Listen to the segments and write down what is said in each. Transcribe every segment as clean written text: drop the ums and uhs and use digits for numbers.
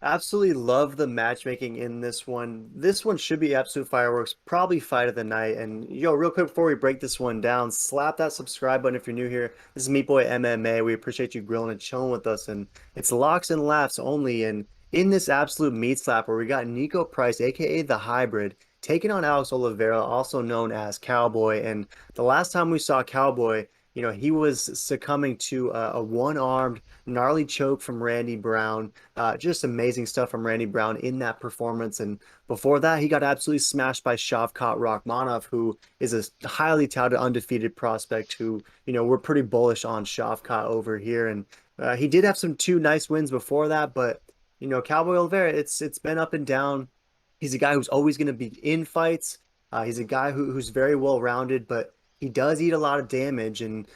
Absolutely love the matchmaking in this one. This one should be absolute fireworks, probably fight of the night. And yo, real quick before we break this one down, slap that subscribe button if you're new here. This is Meat Boy MMA. We appreciate you grilling and chilling with us. And it's locks and laughs only. And in this absolute meat slap where we got Niko Price, aka the Hybrid, taking on Alex Oliveira, also known as Cowboy. And the last time we saw Cowboy, he was succumbing to a one-armed gnarly choke from Randy Brown. Just amazing stuff from Randy Brown in that performance. And before that, he got absolutely smashed by Shavkat Rakhmonov, who is a highly touted undefeated prospect who, we're pretty bullish on Shavkat over here. And he did have some two nice wins before that, but Cowboy Oliveira, it's been up and down. He's a guy who's always going to be in fights. He's a guy who's very well rounded, but he does eat a lot of damage, and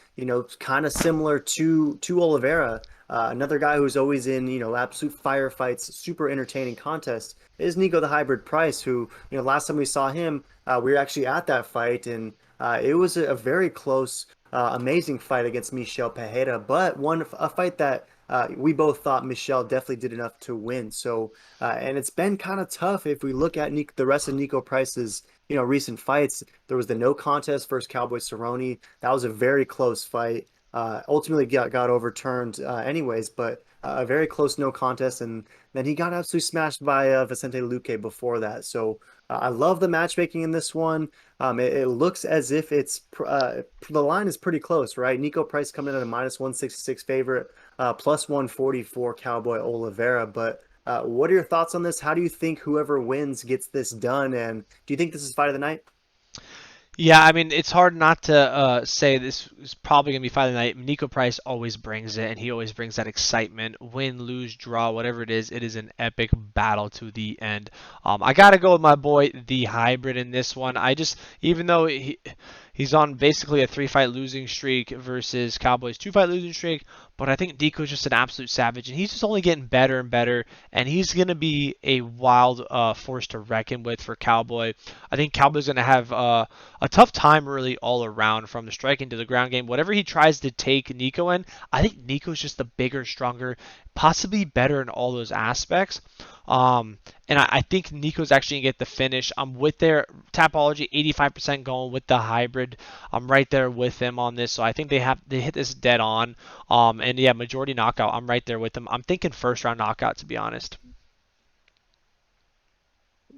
kind of similar to Oliveira. Another guy who's always in absolute firefights, super entertaining contests is Niko the Hybrid Price, who last time we saw him, we were actually at that fight, and it was a very close, amazing fight against Michel Pereira, but a fight that we both thought Michel definitely did enough to win. So, and it's been kind of tough if we look at the rest of Niko Price's recent fights. There was the no contest versus Cowboy Cerrone. That was a very close fight. Ultimately got overturned anyways, but a very close no contest. And then he got absolutely smashed by Vicente Luque before that. So I love the matchmaking in this one. It looks as if the line is pretty close, right? Niko Price coming in at a minus 166 favorite, plus 140 for Cowboy Oliveira. But what are your thoughts on this? How do you think whoever wins gets this done? And do you think this is fight of the night? Yeah, I mean, it's hard not to say this is probably going to be fight of the night. Niko Price always brings it, and he always brings that excitement. Win, lose, draw, whatever it is an epic battle to the end. I got to go with my boy, the Hybrid, in this one. Even though he's on basically a 3-fight losing streak versus Cowboys' 2-fight losing streak, but I think Niko's just an absolute savage, and he's just only getting better and better, and he's going to be a wild force to reckon with for Cowboy. I think Cowboy's going to have a tough time really all around from the striking to the ground game. Whatever he tries to take Niko in, I think Niko's just the bigger, stronger, possibly better in all those aspects. And I think Niko's actually gonna get the finish. I'm with their Tapology, 85% going with the Hybrid. I'm right there with them on this, so I think they hit this dead on. And yeah, majority knockout. I'm right there with them. I'm thinking first round knockout, to be honest.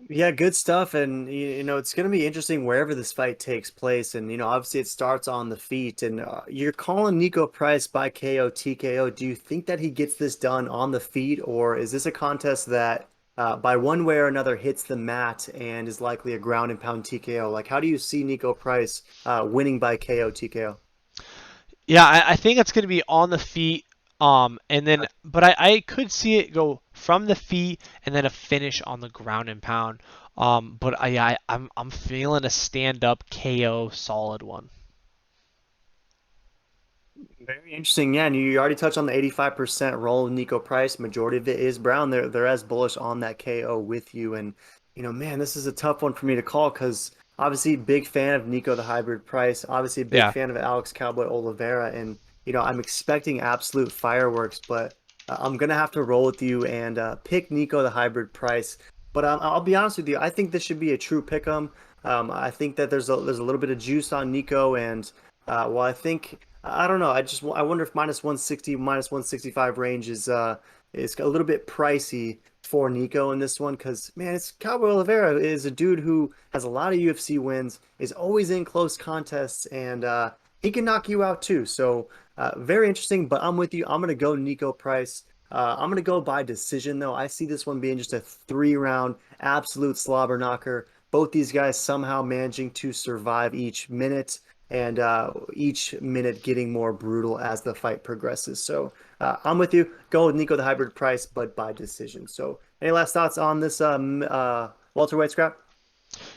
Yeah, good stuff. And it's going to be interesting wherever this fight takes place. And obviously it starts on the feet. And you're calling Niko Price by KO TKO. Do you think that he gets this done on the feet, or is this a contest that by one way or another hits the mat and is likely a ground and pound TKO? Like, how do you see Niko Price winning by KO TKO? Yeah, I think it's going to be on the feet. But I could see it go from the feet and then a finish on the ground and pound. But I'm feeling a stand up KO solid one. Very interesting. Yeah, and you already touched on the 85% role of Niko Price. Majority of it is Brown. They're as bullish on that KO with you. And man, this is a tough one for me to call because obviously big fan of Niko the Hybrid Price. Obviously a big Yeah. fan of Alex Cowboy Oliveira, and I'm expecting absolute fireworks, but I'm gonna have to roll with you and pick Niko the Hybrid Price. But I'll be honest with you. I think this should be a true pick 'em. I think that there's a little bit of juice on Niko, and well, I don't know. I wonder if minus 160, minus 165 range is a little bit pricey for Niko in this one because man, it's Cowboy Oliveira is a dude who has a lot of UFC wins, is always in close contests, and he can knock you out too. So very interesting. But I'm with you. I'm gonna go Niko Price. I'm gonna go by decision though. I see this one being just a 3-round absolute slobber knocker. Both these guys somehow managing to survive each minute and each minute getting more brutal as the fight progresses. So I'm with you. Go with Niko the Hybrid Price, but by decision. So any last thoughts on this welterweight scrap?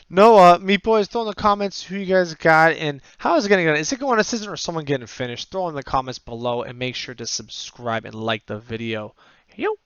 No, Meat Boys, throw in the comments who you guys got and how is it going to go. Is it going to decision or someone getting finished? Throw in the comments below and make sure to subscribe and like the video. Yo.